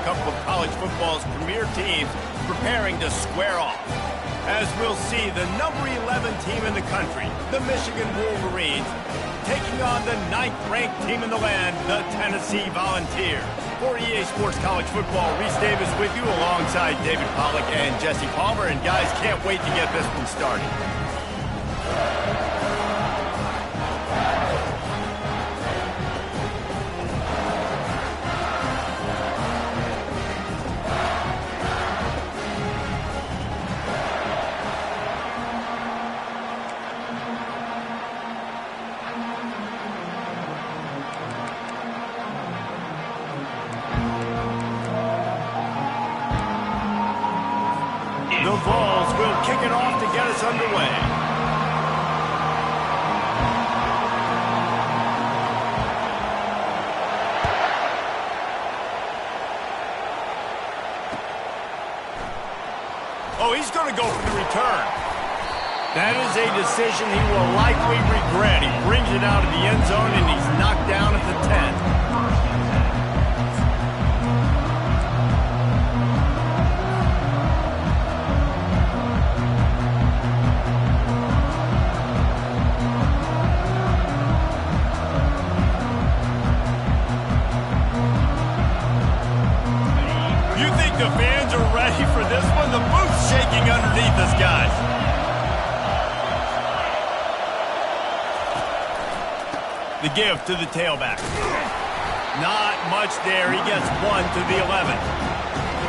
couple of college football's premier teams preparing to square off. As we'll see, the number 11 team in the country, the Michigan Wolverines, taking on the 9th-ranked team in the land, the Tennessee Volunteers. For EA Sports College Football, Reese Davis with you alongside David Pollack and Jesse Palmer. And guys, can't wait to get this one started. The Vols will kick it off to get us underway. Oh, he's going to go for the return. That is a decision he will likely regret. He brings it out of the end zone, and he's knocked down at the 10. The fans are ready for this one. The booth's shaking underneath us, guys. The give to the tailback. Not much there. He gets one to the 11.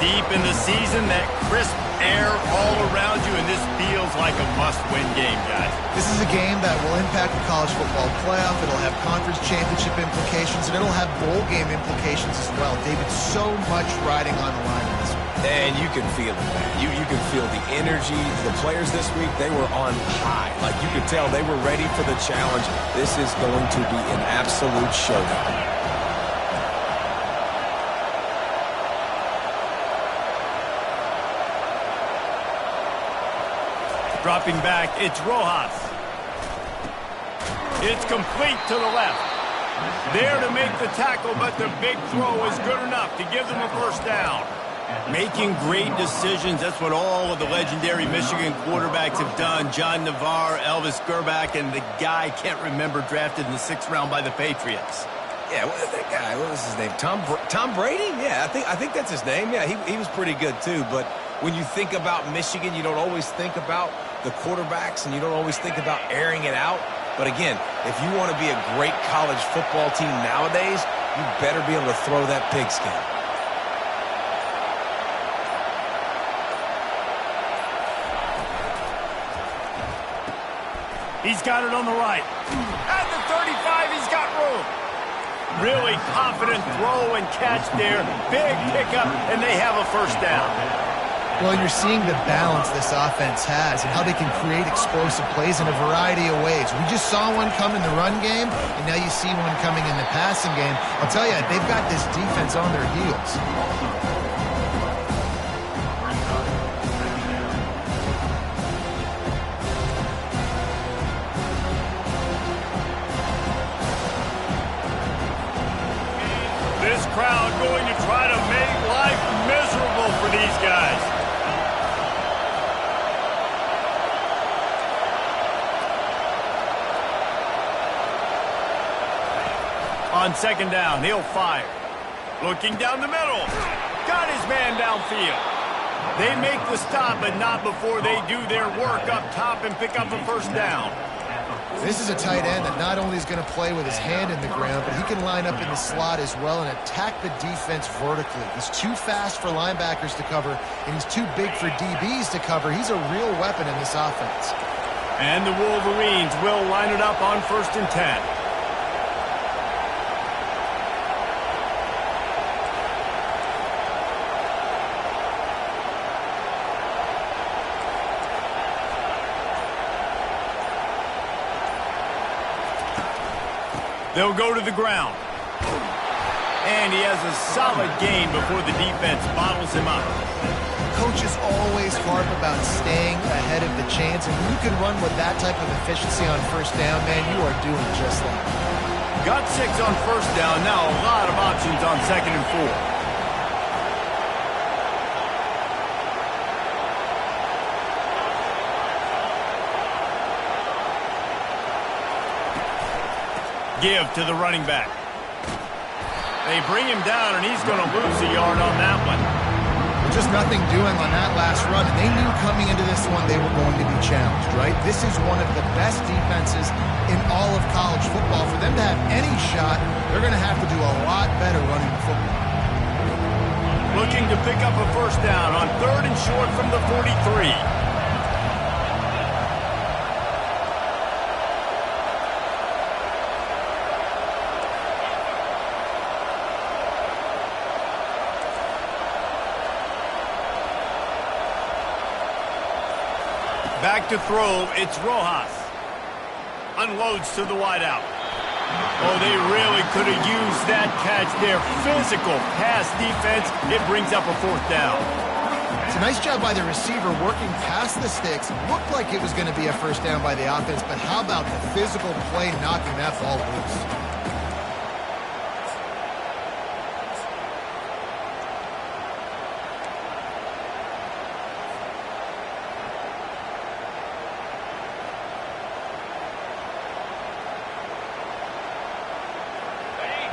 Deep in the season, that crisp air all around you, and this feels like a must-win game, guys. This is a game that will impact the college football playoff. It'll have conference championship implications, and it'll have bowl game implications as well. David, so much riding on the line in this one. And you can feel it, man. You can feel the energy. The players this week, they were on high. Like, you could tell they were ready for the challenge. This is going to be an absolute showdown. Dropping back, it's Rojas. It's complete to the left. There to make the tackle, but the big throw is good enough to give them a first down. Making great decisions, that's what all of the legendary Michigan quarterbacks have done. John Navarre, Elvis Gerbach, and the guy, can't remember, drafted in the 6th round by the Patriots. Yeah, that guy, what was his name? Tom Brady? Yeah, I think that's his name. Yeah, he was pretty good too, but when you think about Michigan, you don't always think about the quarterbacks, and you don't always think about airing it out. But again, if you want to be a great college football team nowadays, you better be able to throw that pigskin. He's got it on the right. At the 35, he's got room. Really confident throw and catch there. Big pickup, and they have a first down. Well, you're seeing the balance this offense has and how they can create explosive plays in a variety of ways. We just saw one come in the run game, and now you see one coming in the passing game. I'll tell you, they've got this defense on their heels. This crowd going to try to make life miserable for these guys. On second down, he'll fire. Looking down the middle. Got his man downfield. They make the stop, but not before they do their work up top and pick up a first down. This is a tight end that not only is going to play with his hand in the ground, but he can line up in the slot as well and attack the defense vertically. He's too fast for linebackers to cover, and he's too big for DBs to cover. He's a real weapon in this offense. And the Wolverines will line it up on 1st and 10. They'll go to the ground. And he has a solid gain before the defense bottles him up. Coaches always harp about staying ahead of the chains, and when you can run with that type of efficiency on first down, man, you are doing just that. Got 6 on first down, now a lot of options on 2nd and 4. give to the running back. They bring him down, and he's going to lose a yard on that one. Just nothing doing on that last run, and they knew coming into this one they were going to be challenged, right? This is one of the best defenses in all of college football. For them to have any shot, they're going to have to do a lot better running the football. Looking to pick up a first down on 3rd and short from the 43. Back to throw, it's Rojas. Unloads to the wideout. Oh, they really could have used that catch there. Physical pass defense. It brings up a 4th down. It's a nice job by the receiver working past the sticks. Looked like it was going to be a first down by the offense, but how about the physical play knocking that ball loose?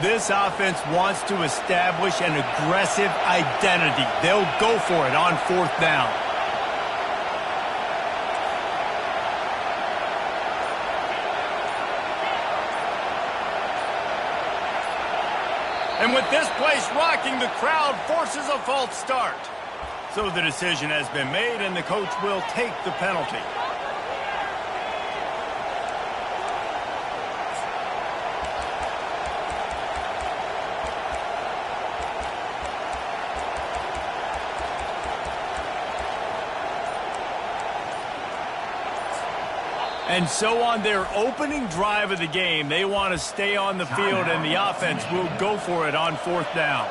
This offense wants to establish an aggressive identity. They'll go for it on 4th down. And with this place rocking, the crowd forces a false start. So the decision has been made, and the coach will take the penalty. And so on their opening drive of the game, they want to stay on the field, and the offense will go for it on 4th down.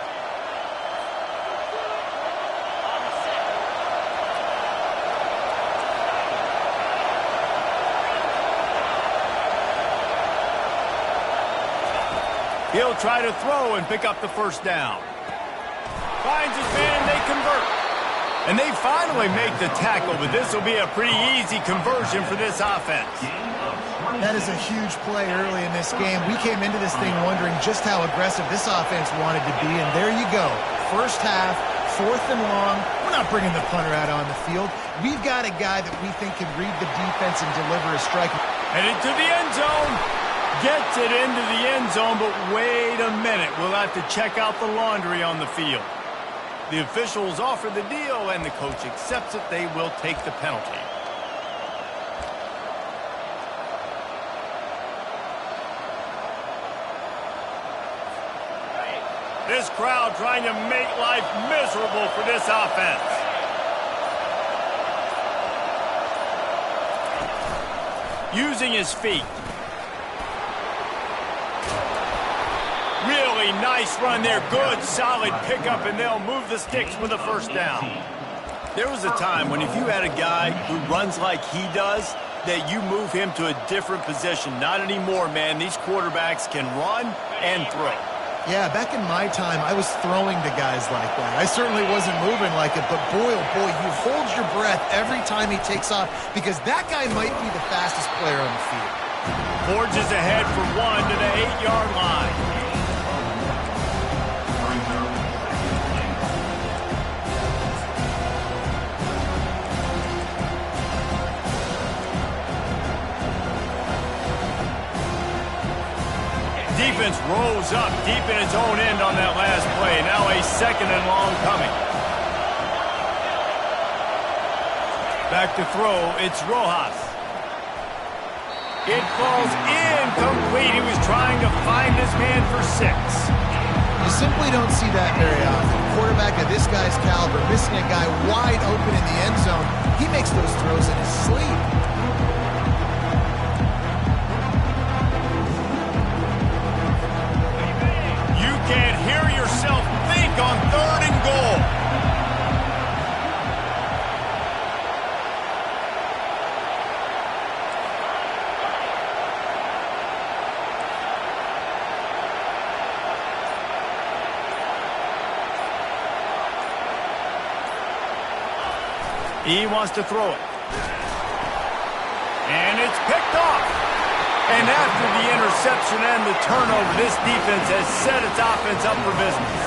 He'll try to throw and pick up the first down. Finds his man, and they convert. And they finally make the tackle, but this will be a pretty easy conversion for this offense. That is a huge play early in this game. We came into this thing wondering just how aggressive this offense wanted to be, and there you go. First half, 4th and long. We're not bringing the punter out on the field. We've got a guy that we think can read the defense and deliver a strike. And into the end zone. Gets it into the end zone, but wait a minute. We'll have to check out the laundry on the field. The officials offer the deal, and the coach accepts it. They will take the penalty. This crowd trying to make life miserable for this offense. Using his feet. Really nice run there. Good, solid pickup, and they'll move the sticks with a first down. There was a time when if you had a guy who runs like he does, that you move him to a different position. Not anymore, man. These quarterbacks can run and throw. Yeah, back in my time, I was throwing to guys like that. I certainly wasn't moving like it, but boy, oh boy, you hold your breath every time he takes off because that guy might be the fastest player on the field. Forges ahead for 1 to the 8-yard line. Defense rolls up deep in its own end on that last play. Now a 2nd and long coming. Back to throw, it's Rojas. It falls incomplete. He was trying to find his man for 6. You simply don't see that very often. Quarterback of this guy's caliber, missing a guy wide open in the end zone. He makes those throws in his sleep. Can't hear yourself think on 3rd and goal. He wants to throw it. And it's picked off. And after the interception and the turnover, this defense has set its offense up for business.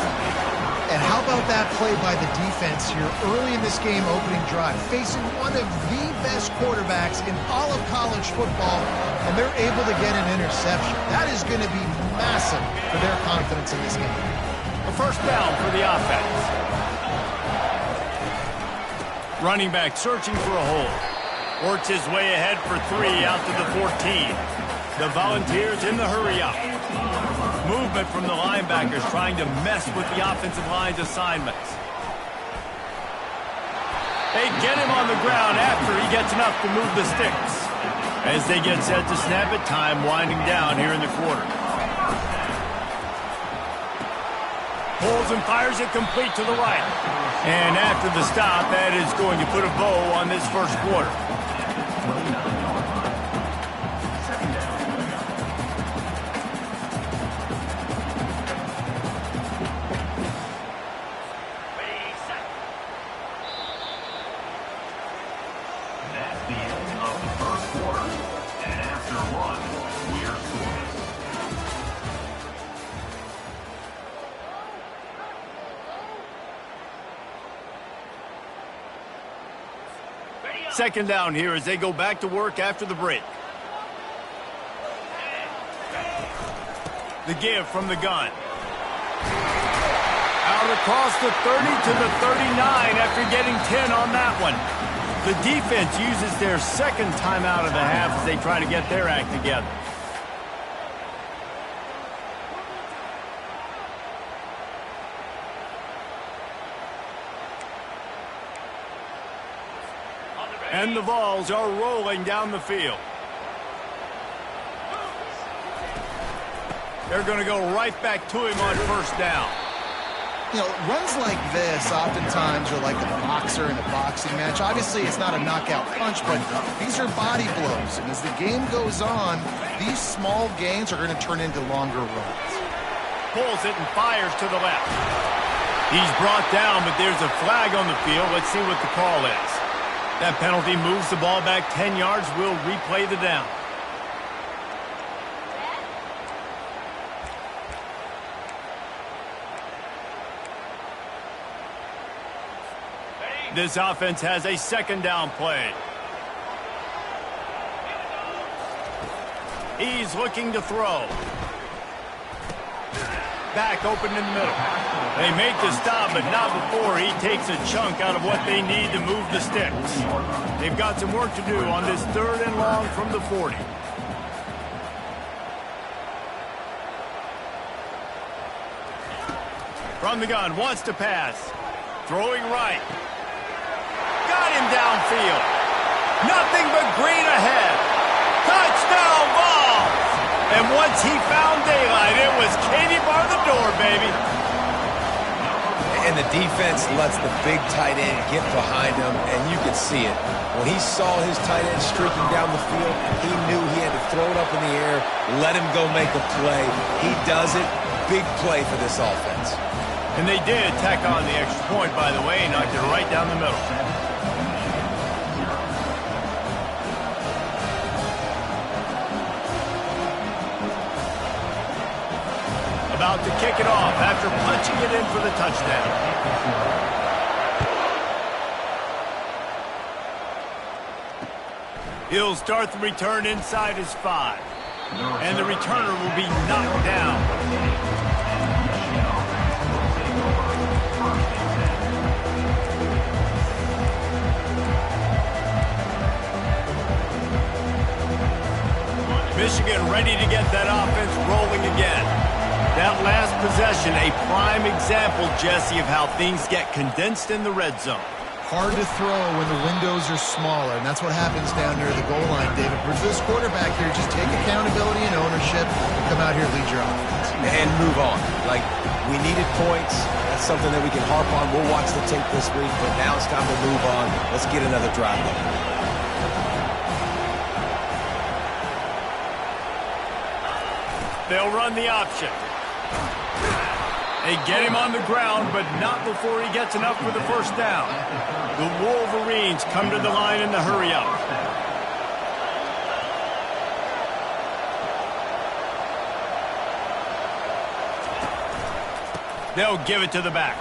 And how about that play by the defense here early in this game opening drive, facing one of the best quarterbacks in all of college football, and they're able to get an interception. That is going to be massive for their confidence in this game. A first down for the offense. Running back searching for a hole. Works his way ahead for 3 out to the 14. The Volunteers in the hurry-up. Movement from the linebackers trying to mess with the offensive line's assignments. They get him on the ground after he gets enough to move the sticks. As they get set to snap it, time winding down here in the quarter. Pulls and fires it complete to the right. And after the stop, that is going to put a bow on this first quarter. Second down here as they go back to work after the break. The give from the gun. Out across the 30 to the 39 after getting 10 on that one. The defense uses their second timeout of the half as they try to get their act together. And the Vols are rolling down the field. They're going to go right back to him on first down. You know, runs like this oftentimes are like a boxer in a boxing match. Obviously, it's not a knockout punch, but these are body blows. And as the game goes on, these small gains are going to turn into longer runs. Pulls it and fires to the left. He's brought down, but there's a flag on the field. Let's see what the call is. That penalty moves the ball back 10 yards. We'll replay the down. This offense has a second down play. He's looking to throw. Back open in the middle. They make the stop, but not before he takes a chunk out of what they need to move the sticks. They've got some work to do on this third and long from the 40. From the gun, wants to pass. Throwing right. Got him downfield. Nothing but green ahead. Touchdown ball! And once he found daylight, it was Katie bar the door, baby. And the defense lets the big tight end get behind him, and you could see it. When he saw his tight end streaking down the field, he knew he had to throw it up in the air, let him go make a play. He does it. Big play for this offense. And they did tack on the extra point, by the way, knocked it right down the middle. About to kick it off after punching it in for the touchdown. He'll start the return inside his 5. And the returner will be knocked down. Michigan ready to get that offense rolling again. That last possession, a prime example, Jesse, of how things get condensed in the red zone. Hard to throw when the windows are smaller, and that's what happens down near the goal line, David. For this quarterback here, just take accountability and ownership and come out here and lead your offense. And move on. Like, we needed points. That's something that we can harp on. We'll watch the tape this week, but now it's time to move on. Let's get another drive going. They'll run the option. They get him on the ground, but not before he gets enough for the first down. The Wolverines come to the line in the hurry-up. They'll give it to the back.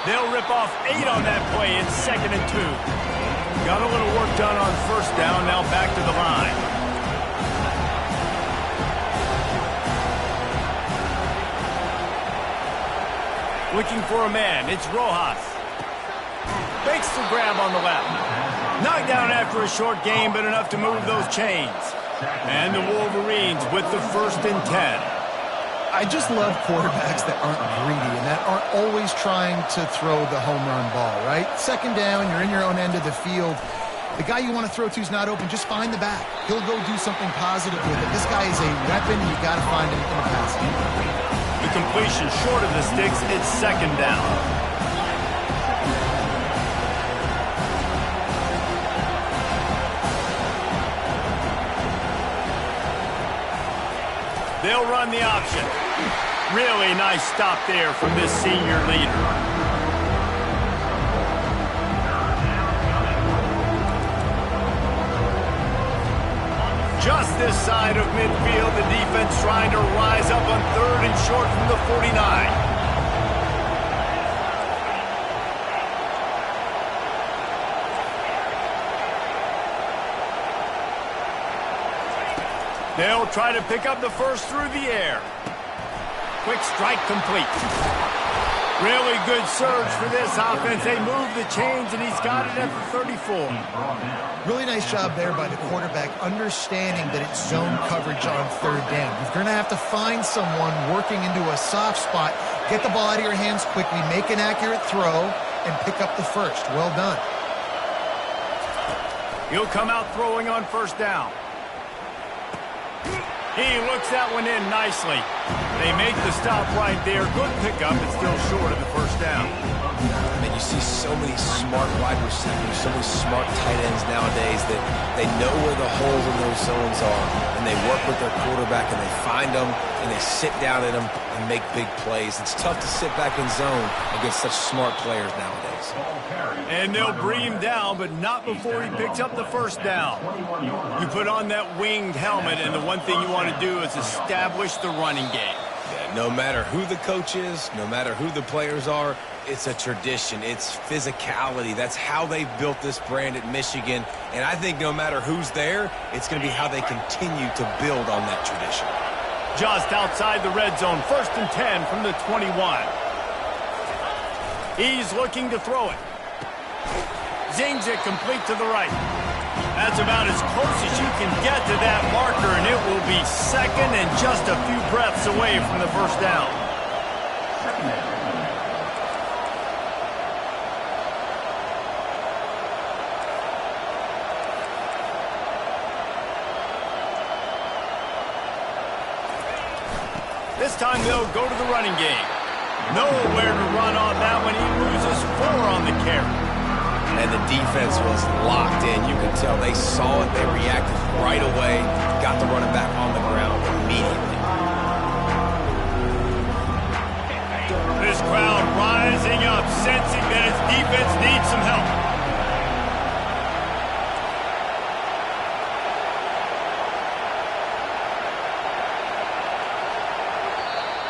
They'll rip off 8 on that play. It's 2nd and 2. Got a little work done on first down. Now back to the line. Looking for a man. It's Rojas. Makes the grab on the left. Knocked down after a short game, but enough to move those chains. And the Wolverines with the 1st and 10. I just love quarterbacks that aren't greedy and that aren't always trying to throw the home run ball, right? 2nd down, you're in your own end of the field. The guy you want to throw to is not open. Just find the back. He'll go do something positive with it. This guy is a weapon. You've got to find him in the passing. The completion short of the sticks. It's 2nd down. They'll run the option. Really nice stop there from this senior leader. Just this side of midfield, the defense trying to rise up on 3rd and short from the 49. They'll try to pick up the first through the air. Quick strike complete. Really good surge for this offense. They move the chains, and he's got it at the 34. Really nice job there by the quarterback, understanding that it's zone coverage on 3rd down. You're going to have to find someone working into a soft spot, get the ball out of your hands quickly, make an accurate throw, and pick up the first. Well done. He'll come out throwing on 1st down. He looks that one in nicely. They make the stop right there. Good pickup, but still short of the 1st down. Man, you see so many smart wide receivers, so many smart tight ends nowadays that they know where the holes in those zones are, and they work with their quarterback, and they find them, and they sit down in them and make big plays. It's tough to sit back in zone against such smart players nowadays. And they'll bring him down, but not before he picks up the 1st down. You put on that winged helmet, and the one thing you want to do is establish the running game. Yeah, no matter who the coach is, no matter who the players are, it's a tradition. It's physicality. That's how they've built this brand at Michigan. And I think no matter who's there, it's going to be how they continue to build on that tradition. Just outside the red zone, 1st and 10 from the 21. He's looking to throw it. Zings it complete to the right. That's about as close as you can get to that marker, and it will be 2nd and just a few breaths away from the 1st down. This time they'll go to the running game. Nowhere to run on that one. He loses 4 on the carry. And the defense was locked in. You can tell they saw it. They reacted right away. Got the running back on the ground immediately. This crowd rising up, sensing that its defense needs some help.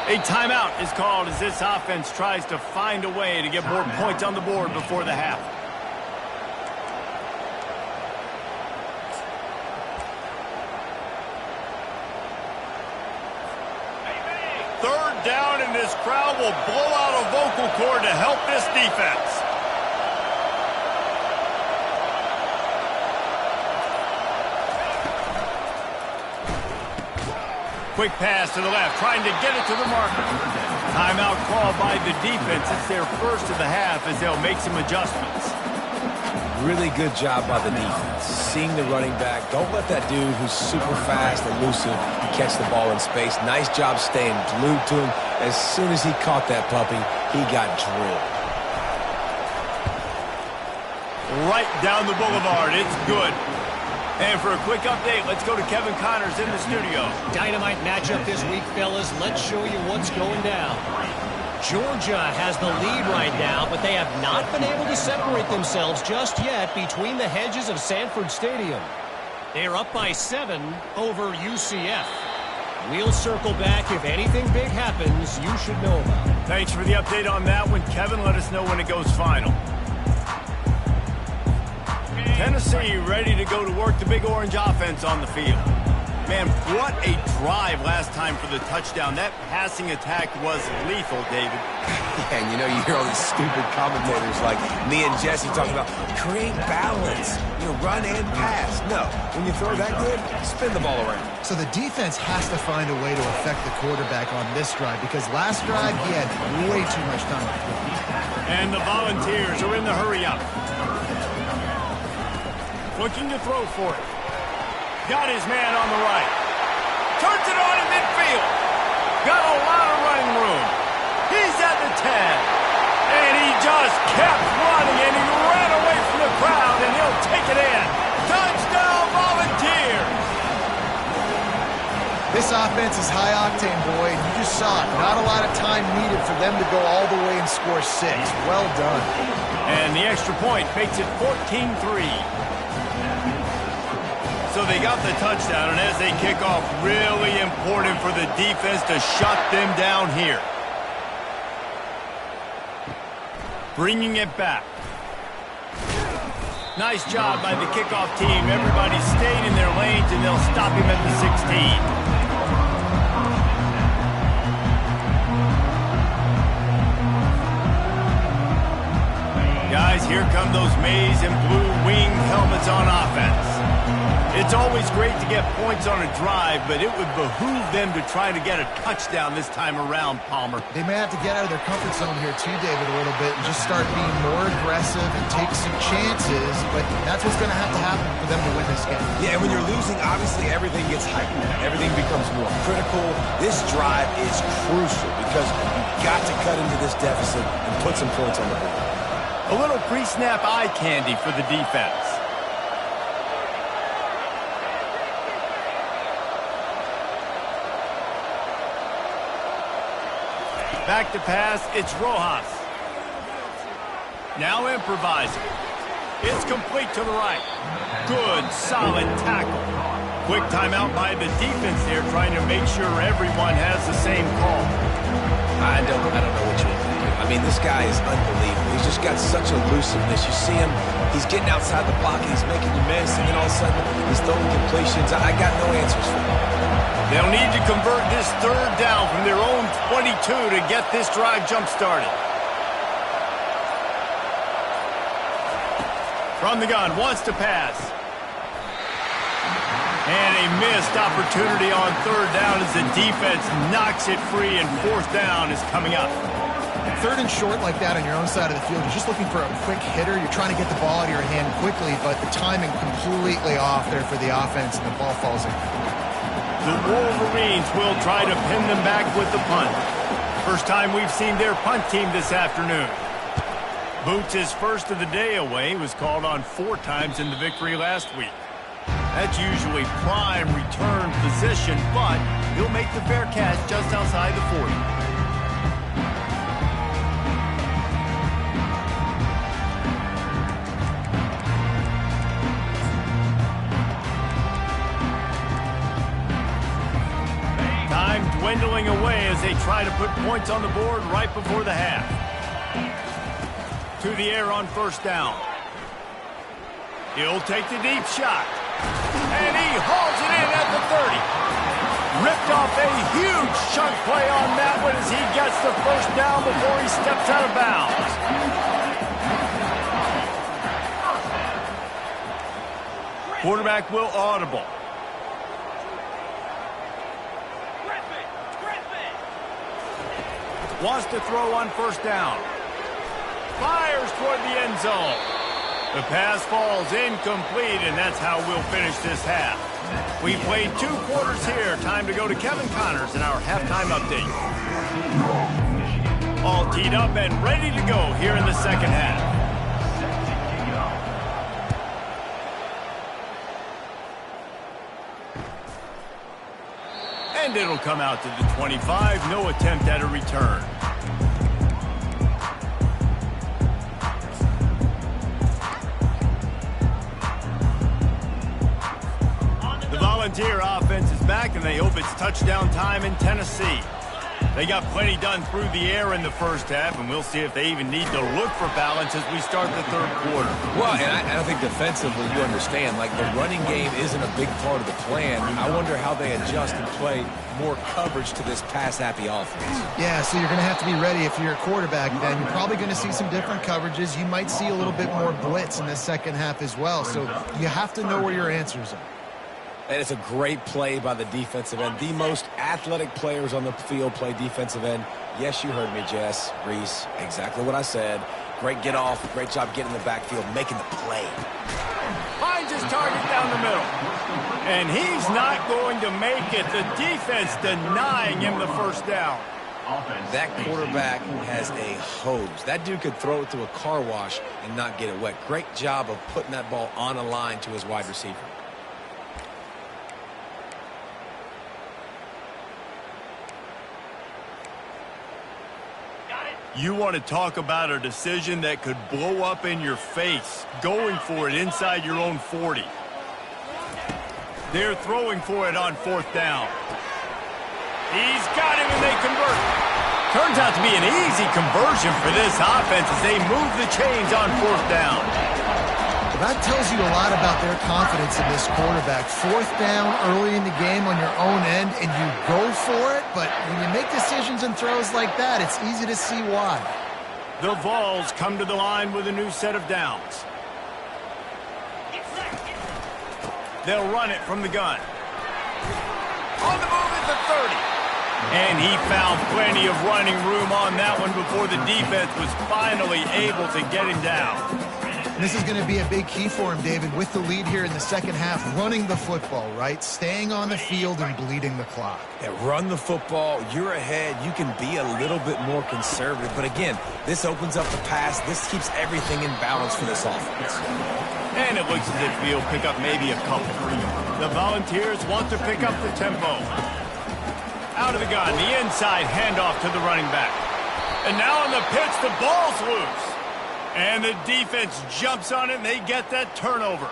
A timeout is called as this offense tries to find a way to get more points on the board before the half. Third down, and this crowd will blow out a vocal cord to help this defense. Quick pass to the left, trying to get it to the marker. Timeout called by the defense. It's their first of the half as they'll make some adjustments. Really good job by the defense. Seeing the running back. Don't let that dude who's super fast, elusive, catch the ball in space. Nice job staying glued to him. As soon as he caught that puppy, he got drilled. Right down the boulevard. It's good. And for a quick update, let's go to Kevin Connors in the studio. Dynamite matchup this week, fellas. Let's show you what's going down. Georgia has the lead right now, but they have not been able to separate themselves just yet between the hedges of Sanford Stadium. They are up by 7 over UCF. We'll circle back. If anything big happens, you should know about it. Thanks for the update on that one, Kevin. Let us know when it goes final. Tennessee ready to go to work the Big Orange offense on the field. Man, what a drive last time for the touchdown. That passing attack was lethal, David. Yeah, and you know, you hear all these stupid commentators like me and Jesse talking about create balance, run and pass. No, when you throw that good, spin the ball around. So the defense has to find a way to affect the quarterback on this drive because last drive he had way too much time to throw. And the Volunteers are in the hurry up. Looking to throw for it. Got his man on the right. Turns it on in midfield. Got a lot of running room. He's at the 10. And he just kept running, and he ran away from the crowd, and he'll take it in. Touchdown, Volunteers! This offense is high octane, boy, and you just saw it. Not a lot of time needed for them to go all the way and score 6. Well done. And the extra point makes it 14-3. So they got the touchdown, and as they kick off, really important for the defense to shut them down here. Bringing it back. Nice job by the kickoff team. Everybody stayed in their lanes, and they'll stop him at the 16. Guys, here come those maize and blue wing helmets on offense. It's always great to get points on a drive, but it would behoove them to try to get a touchdown this time around, Palmer. They may have to get out of their comfort zone here too, David, a little bit and just start being more aggressive and take some chances, but that's what's going to happen for them to win this game. Yeah, and when you're losing, obviously everything gets heightened. Everything becomes more critical. This drive is crucial because you've got to cut into this deficit and put some points on the board. A little pre-snap eye candy for the defense. Back to pass, it's Rojas. Now improvising. It's complete to the right. Good, solid tackle. Quick timeout by the defense there, trying to make sure everyone has the same call. I don't know what you think. I mean, this guy is unbelievable. He's just got such elusiveness. You see him, he's getting outside the pocket, he's making you miss, and then all of a sudden he's throwing completions. I got no answers for him. They'll need to convert this third down from their own 22 to get this drive jump-started. From the gun, wants to pass. And a missed opportunity on third down as the defense knocks it free, and fourth down is coming up. Third and short like that on your own side of the field, you're just looking for a quick hitter. You're trying to get the ball out of your hand quickly, but the timing completely off there for the offense, and the ball falls in. The Wolverines will try to pin them back with the punt. First time we've seen their punt team this afternoon. Boots' first of the day away was called on 4 times in the victory last week. That's usually prime return position, but he'll make the fair catch just outside the 40. Dwindling away as they try to put points on the board right before the half. To the air on first down. He'll take the deep shot. And he hauls it in at the 30. Ripped off a huge chunk play on that one as he gets the first down before he steps out of bounds. Quarterback will audible. Wants to throw on first down. Fires toward the end zone. The pass falls incomplete, and that's how we'll finish this half. We played 2 quarters here. Time to go to Kevin Connors in our halftime update. All teed up and ready to go here in the second half. And it'll come out to the 25. No attempt at a return. The Volunteer offense is back, and and they hope it's touchdown time in Tennessee. They got plenty done through the air in the first half, and we'll see if they even need to look for balance as we start the third quarter. Well, and I think defensively, you understand, like the running game isn't a big part of the plan. I wonder how they adjust and play more coverage to this pass-happy offense. Yeah, so you're going to have to be ready if you're a quarterback then. You're probably going to see some different coverages. You might see a little bit more blitz in the second half as well. So you have to know where your answers are. And it's a great play by the defensive end. The most athletic players on the field play defensive end. Yes, you heard me, Jess, Reese. Exactly what I said. Great get off. Great job getting in the backfield, making the play. Finds his target down the middle. And he's not going to make it. The defense denying him the first down. That quarterback has a hose. That dude could throw it to a car wash and not get it wet. Great job of putting that ball on a line to his wide receiver. You want to talk about a decision that could blow up in your face, going for it inside your own 40. They're throwing for it on fourth down. He's got him and they convert. Turns out to be an easy conversion for this offense as they move the chains on fourth down. Well, that tells you a lot about their confidence in this quarterback. Fourth down early in the game on your own end, and you go for it, but when you make decisions and throws like that, it's easy to see why. The Vols come to the line with a new set of downs. They'll run it from the gun. On the move at the 30. And he found plenty of running room on that one before the defense was finally able to get him down. This is going to be a big key for him, David, with the lead here in the second half, running the football, right? Staying on the field and bleeding the clock. Yeah, run the football. You're ahead. You can be a little bit more conservative. But again, this opens up the pass. This keeps everything in balance for this offense. And it looks as if we'll pick up maybe a couple. The Volunteers want to pick up the tempo. Out of the gun, the inside handoff to the running back. And now on the pitch, the ball's loose. And the defense jumps on it, and they get that turnover.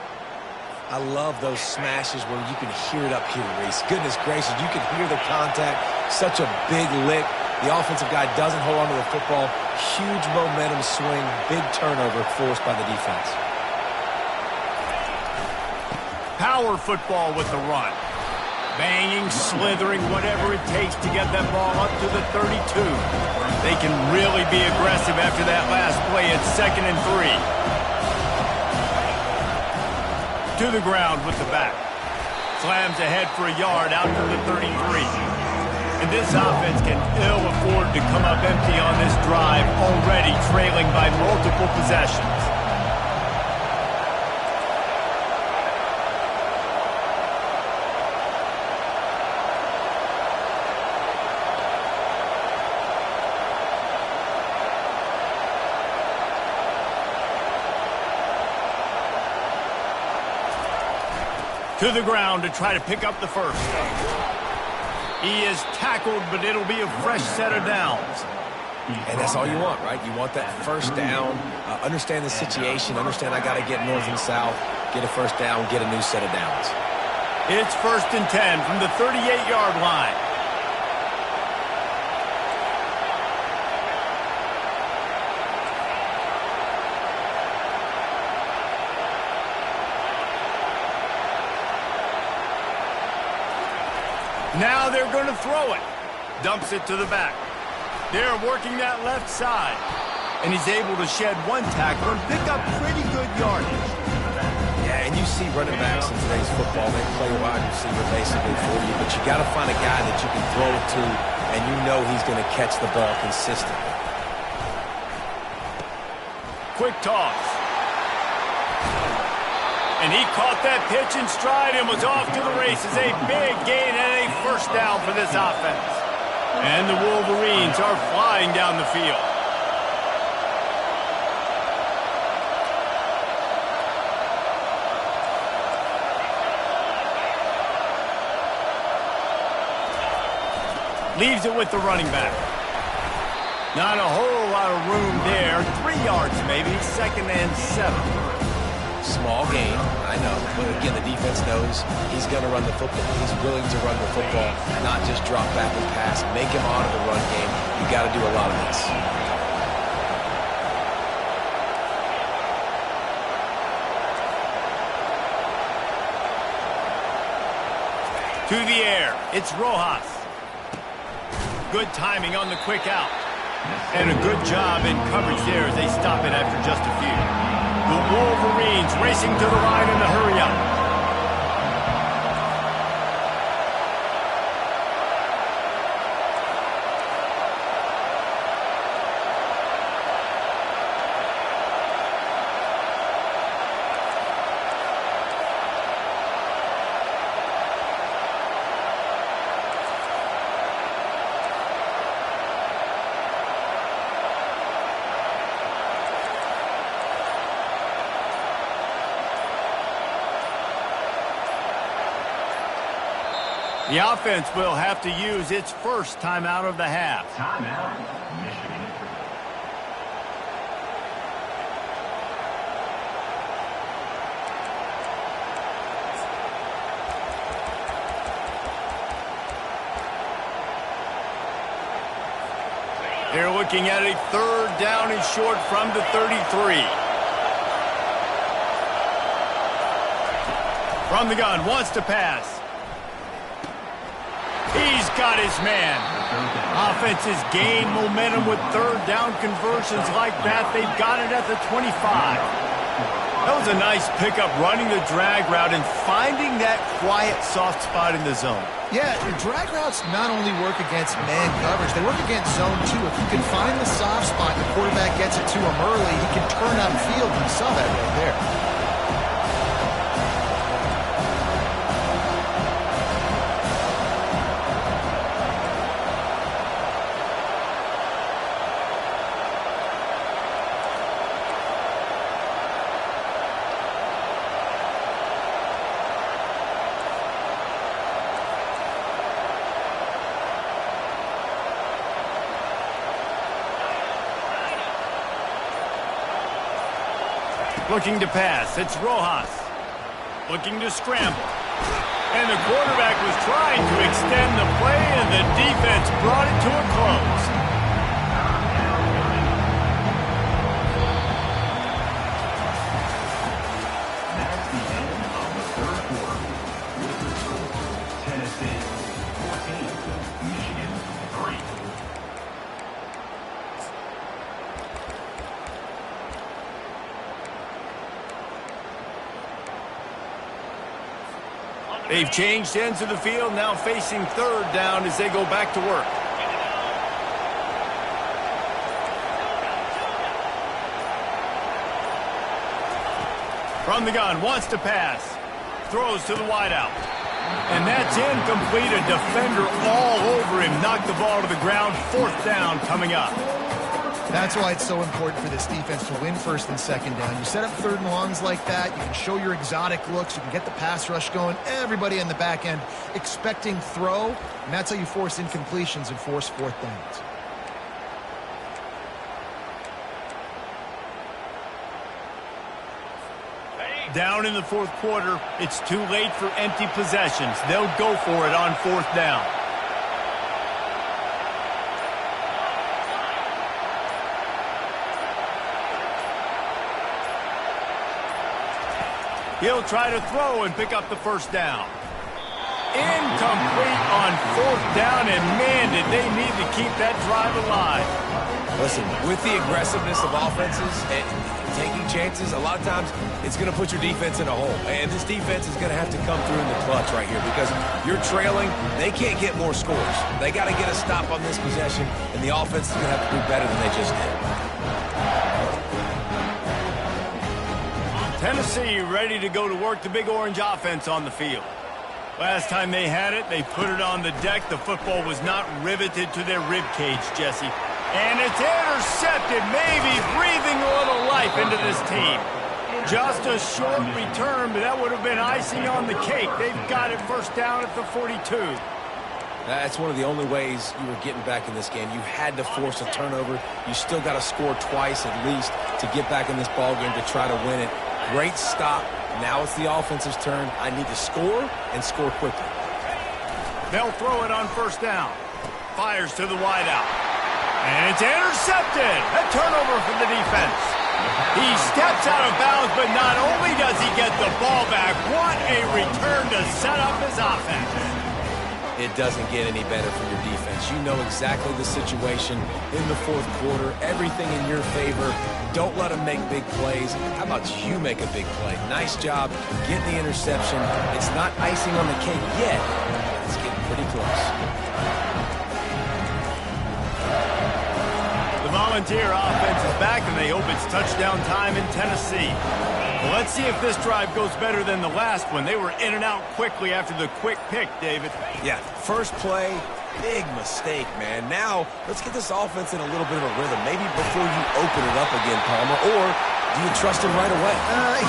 I love those smashes where you can hear it up here, Reese. Goodness gracious, you can hear the contact. Such a big lick. The offensive guy doesn't hold on to the football. Huge momentum swing, big turnover forced by the defense. Power football with the run. Banging, slithering, whatever it takes to get that ball up to the 32. They can really be aggressive after that last play at 2nd and 3. To the ground with the back. Slams ahead for a yard out to the 33. And this offense can ill afford to come up empty on this drive, already trailing by multiple possessions. To the ground to try to pick up the first. He is tackled, but it'll be a fresh set of downs. And that's all you want, right? You want that first down, understand the situation, understand I got to get north and south, get a first down, get a new set of downs. It's 1st and 10 from the 38-yard line. Now they're going to throw it. Dumps it to the back. They're working that left side. And he's able to shed one tackle and pick up pretty good yardage. Yeah, and you see running backs in today's football, they play wide receiver basically for you, but you got to find a guy that you can throw it to, and you know he's going to catch the ball consistently. Quick toss. And he caught that pitch in stride and was off to the races. A big gain and a first down for this offense. And the Wolverines are flying down the field. Leaves it with the running back. Not a whole lot of room there. 3 yards maybe, 2nd and 7. Small gain, I know. But again, the defense knows he's going to run the football. He's willing to run the football, not just drop back and pass. Make him honor the run game. You got to do a lot of this. To the air, it's Rojas. Good timing on the quick out. And a good job in coverage there as they stop it after just a few. The Wolverines racing to the line in a hurry-up. The offense will have to use its first timeout of the half. Timeout, Michigan. They're looking at a 3rd down and short from the 33. From the gun, wants to pass. He's got his man. Offense has gained momentum with 3rd down conversions like that. They've got it at the 25. That was a nice pickup running the drag route and finding that quiet, soft spot in the zone. Yeah, the drag routes not only work against man coverage, they work against zone too. If you can find the soft spot and the quarterback gets it to him early, he can turn upfield. You saw that right there. Looking to pass, it's Rojas. Looking to scramble. And the quarterback was trying to extend the play, and the defense brought it to a close. That's the end of the 3rd quarter. With the score, Tennessee 14, Michigan 3. They've changed ends of the field, now facing 3rd down as they go back to work. From the gun, wants to pass. Throws to the wideout. And that's incomplete. A defender all over him. Knocked the ball to the ground. 4th down coming up. That's why it's so important for this defense to win 1st and 2nd down. You set up 3rd and longs like that, you can show your exotic looks, you can get the pass rush going, everybody in the back end expecting throw, and that's how you force incompletions and force 4th downs. Down in the 4th quarter, it's too late for empty possessions. They'll go for it on 4th down. He'll try to throw and pick up the 1st down. Incomplete on 4th down, and man, did they need to keep that drive alive. Listen, with the aggressiveness of offenses and taking chances, a lot of times it's going to put your defense in a hole. And this defense is going to have to come through in the clutch right here because you're trailing. They can't get more scores. They got to get a stop on this possession, and the offense is going to have to do better than they just did. Tennessee ready to go to work the Big Orange offense on the field. Last time they had it, they put it on the deck. The football was not riveted to their rib cage, Jesse. And it's intercepted, maybe breathing a little life into this team. Just a short return, but that would have been icing on the cake. They've got it 1st down at the 42. That's one of the only ways you were getting back in this game. You had to force a turnover. You still got to score twice at least to get back in this ball game to try to win it. Great stop. Now it's the offensive's turn. I need to score and score quickly. They'll throw it on first down. Fires to the wideout. And it's intercepted. A turnover for the defense. He steps out of bounds, but not only does he get the ball back, what a return to set up his offense. It doesn't get any better for your defense. You know exactly the situation in the fourth quarter. Everything in your favor. Don't let them make big plays. How about you make a big play? Nice job getting the interception. It's not icing on the cake yet. It's getting pretty close. The Volunteer offense is back, and they hope it's touchdown time in Tennessee. Well, let's see if this drive goes better than the last one. They were in and out quickly after the quick pick, David. Yeah, first play, big mistake, man. Now, let's get this offense in a little bit of a rhythm. Maybe before you open it up again, Palmer, or do you trust him right away?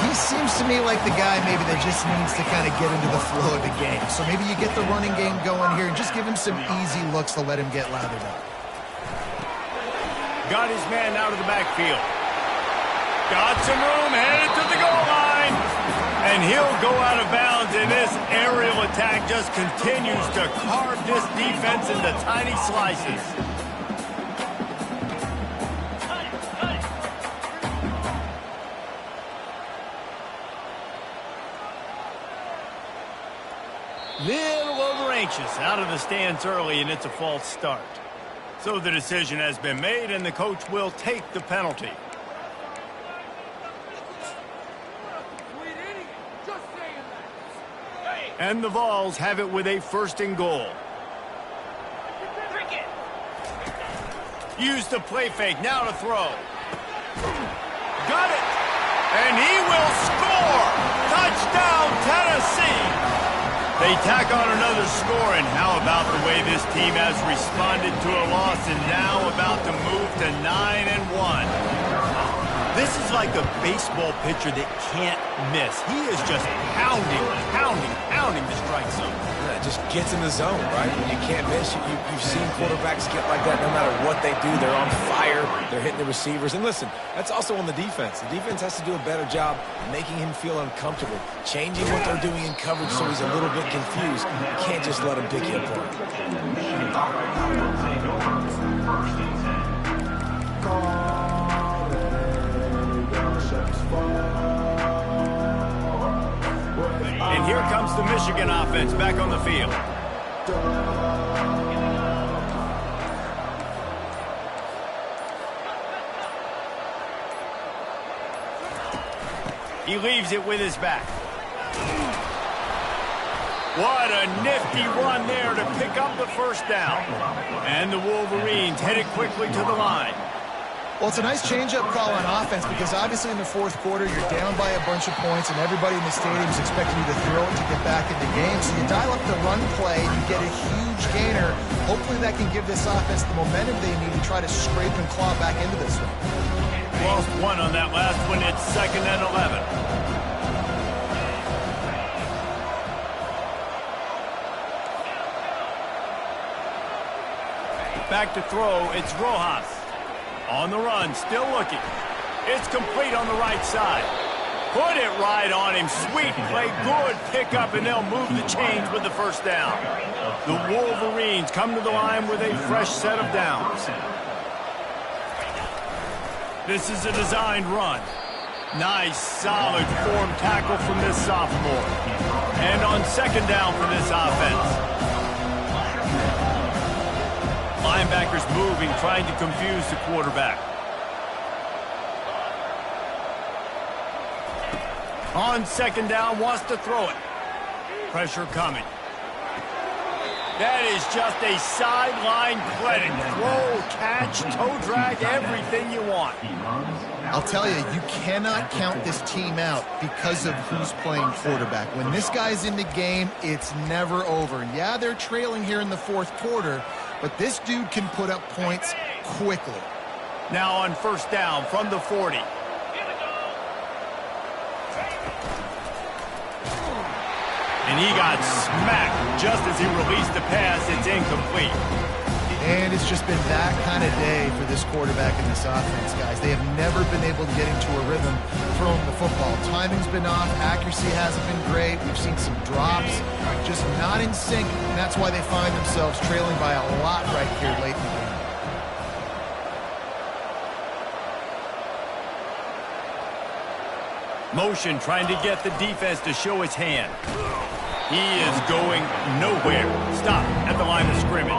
He seems to me like the guy maybe that just needs to kind of get into the flow of the game. So maybe you get the running game going here and just give him some easy looks to let him get lathered up. Got his man out of the backfield. Got some room, headed to the goal line. And he'll go out of bounds, and this aerial attack just continues to carve this defense into tiny slices. Little over anxious, out of the stance early, and it's a false start. So the decision has been made, and the coach will take the penalty. And the Vols have it with a first and goal. Use the play fake, now to throw. Got it! And he will score! Touchdown, Tennessee! They tack on another score, and how about the way this team has responded to a loss and now about to move to 9-1. This is like a baseball pitcher that can't miss. He is just pounding the strike zone. Yeah, it just gets in the zone, right? When you can't miss, you've seen quarterbacks get like that no matter what they do. They're on fire. They're hitting the receivers. And listen, that's also on the defense. The defense has to do a better job making him feel uncomfortable, changing what they're doing in coverage so he's a little bit confused. You can't just let him pick you apart. And here comes the Michigan offense back on the field. He leaves it with his back. What a nifty run there to pick up the first down. And the Wolverines headed quickly to the line. Well, it's a nice change-up call on offense because obviously in the fourth quarter you're down by a bunch of points and everybody in the stadium is expecting you to throw it to get back in the game. So you dial up the run play and you get a huge gainer. Hopefully that can give this offense the momentum they need to try to scrape and claw back into this one. Lost one on that last one. It's 2nd and 11. Back to throw. It's Rojas. On the run, still looking. It's complete on the right side. Put it right on him. Sweet play, good pickup, and they'll move the chains with the first down. The Wolverines come to the line with a fresh set of downs. This is a designed run. Nice, solid form tackle from this sophomore. And on 2nd down for this offense. Linebackers moving, trying to confuse the quarterback. On 2nd down, wants to throw it. Pressure coming. That is just a sideline clinic. Throw, catch, toe drag, everything you want. I'll tell you, you cannot count this team out because of who's playing quarterback. When this guy's in the game, it's never over. Yeah, they're trailing here in the fourth quarter, but this dude can put up points quickly. Now on 1st down from the 40. And he got smacked just as he released the pass. It's incomplete. And it's just been that kind of day for this quarterback and this offense, guys. They have never been able to get into a rhythm throwing the football. Timing's been off. Accuracy hasn't been great. We've seen some drops, just not in sync, and that's why they find themselves trailing by a lot right here late in the game. Motion trying to get the defense to show his hand. He is going nowhere. Stop at the line of scrimmage.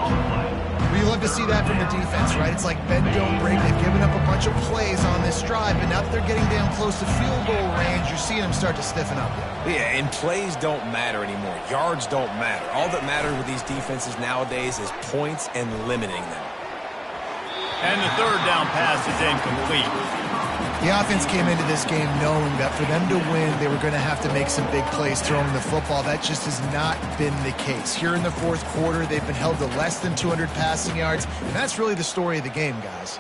We love to see that from the defense, right? It's like bend, don't break. They've given up a bunch of plays on this drive, but now that they're getting down close to field goal range, you're seeing them start to stiffen up. Yeah, and plays don't matter anymore. Yards don't matter. All that matters with these defenses nowadays is points and limiting them. And the third down pass is incomplete. The offense came into this game knowing that for them to win, they were going to have to make some big plays throwing the football. That just has not been the case. Here in the fourth quarter, they've been held to less than 200 passing yards, and that's really the story of the game, guys.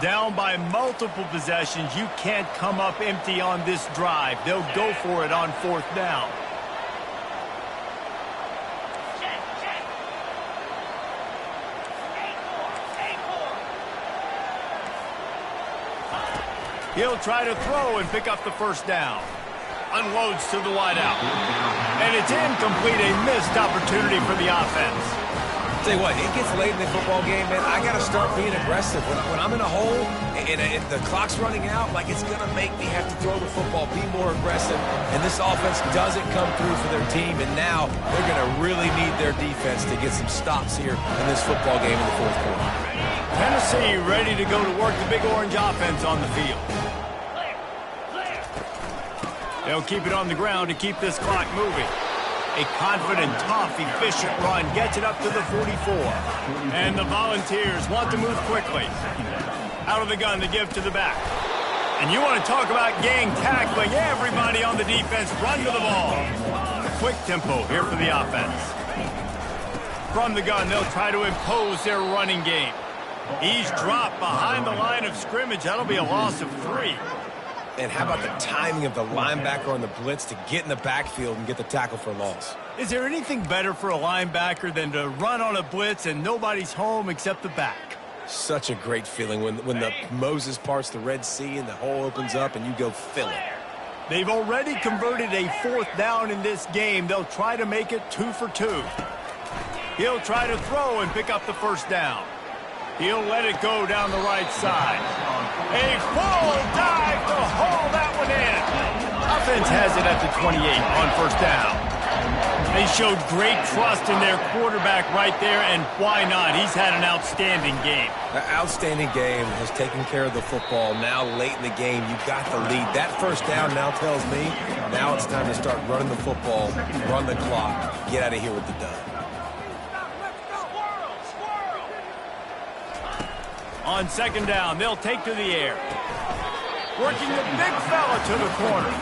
Down by multiple possessions, you can't come up empty on this drive. They'll go for it on fourth down. He'll try to throw and pick up the first down. Unloads to the wideout. And it's incomplete, a missed opportunity for the offense. Tell you what, it gets late in the football game, man. I got to start being aggressive. When I'm in a hole and the clock's running out, like it's going to make me have to throw the football, be more aggressive. And this offense doesn't come through for their team, and now they're going to really need their defense to get some stops here in this football game in the fourth quarter. Tennessee ready to go to work the Big Orange offense on the field. They'll keep it on the ground to keep this clock moving. A confident, tough, efficient run gets it up to the 44. And the Volunteers want to move quickly. Out of the gun to give to the back. And you want to talk about gang tackling. Everybody on the defense run to the ball. Quick tempo here for the offense. From the gun, they'll try to impose their running game. He's dropped behind the line of scrimmage. That'll be a loss of 3. And how about the timing of the linebacker on the blitz to get in the backfield and get the tackle for a loss? Is there anything better for a linebacker than to run on a blitz and nobody's home except the back? Such a great feeling when the Moses parts the Red Sea and the hole opens up and you go fill it. They've already converted a fourth down in this game. They'll try to make it 2 for 2. He'll try to throw and pick up the first down. He'll let it go down the right side. A full dive to haul that one in. Offense has it at the 28 on first down. They showed great trust in their quarterback right there, and why not? He's had an outstanding game. An outstanding game, has taken care of the football. Now late in the game, you got the lead. That first down now tells me now it's time to start running the football, run the clock, get out of here with the dub. On second down, they'll take to the air. Working the big fella to the corner.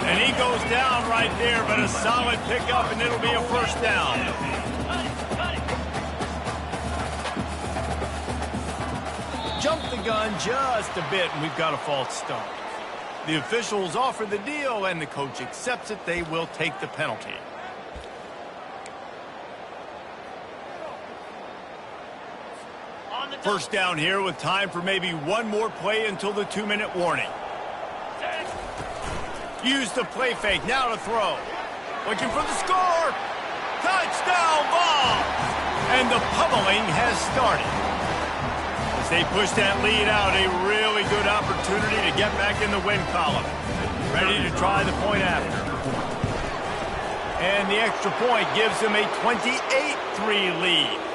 And he goes down right there, but a solid pickup, and it'll be a first down. Jump the gun just a bit, and we've got a false start. The officials offer the deal, and the coach accepts it. They will take the penalty. First down here with time for maybe one more play until the 2-minute warning. Use the play fake, now to throw. Looking for the score. Touchdown ball. And the pummeling has started. As they push that lead out, a really good opportunity to get back in the win column. Ready to try the point after. And the extra point gives them a 28-3 lead.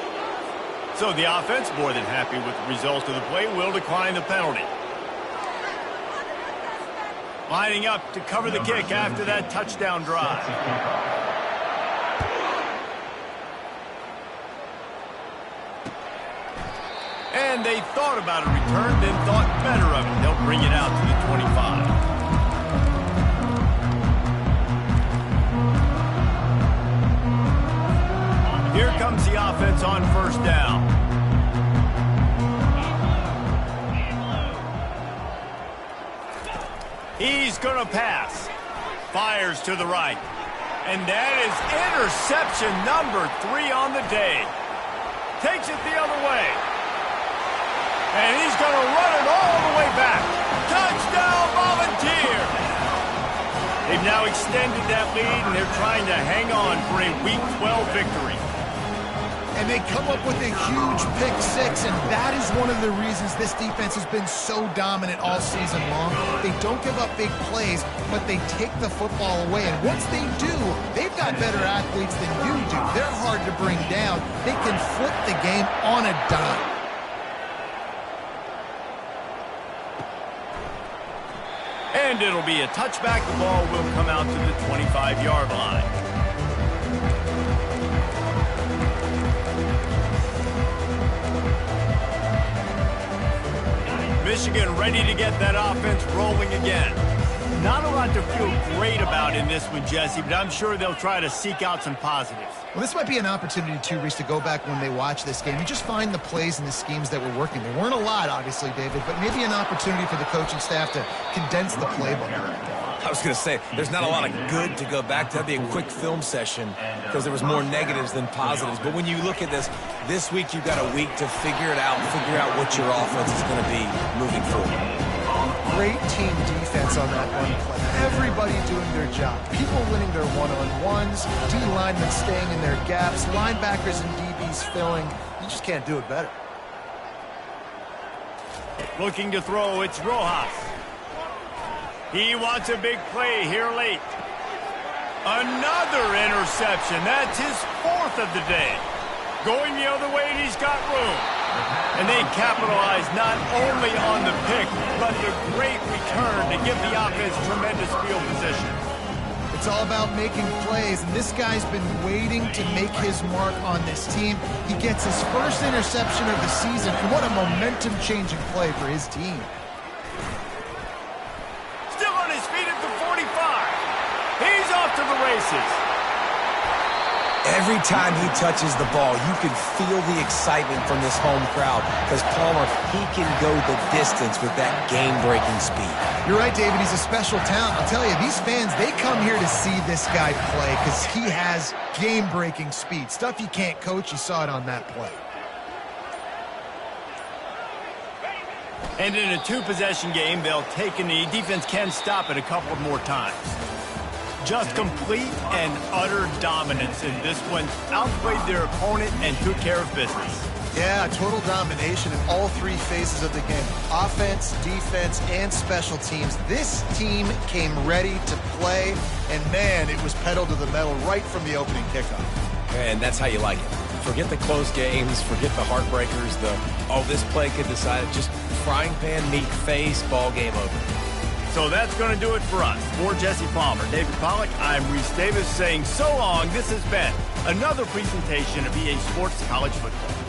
So the offense, more than happy with the result of the play, will decline the penalty. Lining up to cover the kick after that touchdown drive. And they thought about a return, then thought better of it. They'll bring it out to the 25. Here comes the offense on first down. He's going to pass. Fires to the right. And that is interception number 3 on the day. Takes it the other way. And he's going to run it all the way back. Touchdown, Volunteer! They've now extended that lead, and they're trying to hang on for a Week 12 victory. And they come up with a huge pick 6, and that is one of the reasons this defense has been so dominant all season long. They don't give up big plays, but they take the football away. And once they do, they've got better athletes than you do. They're hard to bring down. They can flip the game on a dime. And it'll be a touchback. The ball will come out to the 25-yard line. Michigan ready to get that offense rolling again. Not a lot to feel great about in this one, Jesse, but I'm sure they'll try to seek out some positives. Well, this might be an opportunity, too, Reese, to go back when they watch this game and just find the plays and the schemes that were working. There weren't a lot, obviously, David, but maybe an opportunity for the coaching staff to condense the playbook. I was going to say, there's not a lot of good to go back to. That'd be a quick film session because there was more negatives than positives. But when you look at this week you've got a week to figure it out, figure out what your offense is going to be moving forward. Great team defense on that one play. Everybody doing their job. People winning their one-on-ones, D linemen staying in their gaps, linebackers and DBs filling. You just can't do it better. Looking to throw, it's Rojas. He wants a big play here late. Another interception. That's his 4th of the day. Going the other way, and he's got room. And they capitalize not only on the pick, but the great return to give the offense tremendous field position. It's all about making plays, and this guy's been waiting to make his mark on this team. He gets his first interception of the season, and what a momentum-changing play for his team. Still on his feet at the 45. He's off to the races. Every time he touches the ball, you can feel the excitement from this home crowd because Palmer, he can go the distance with that game-breaking speed. You're right, David. He's a special talent. I'll tell you, these fans, they come here to see this guy play because he has game-breaking speed. Stuff you can't coach. You saw it on that play. And in a 2-possession game, they'll take a knee. Defense can stop it a couple more times. Just complete and utter dominance in this one. Outplayed their opponent and took care of business. Yeah, total domination in all 3 phases of the game. Offense, defense, and special teams. This team came ready to play, and man, it was pedal to the metal right from the opening kickoff. And that's how you like it. Forget the close games, forget the heartbreakers, this play could decide it. Just frying pan, meat face, ball game over. So that's going to do it for us. For Jesse Palmer, David Pollack, I'm Reese Davis saying so long. This has been another presentation of EA Sports College Football.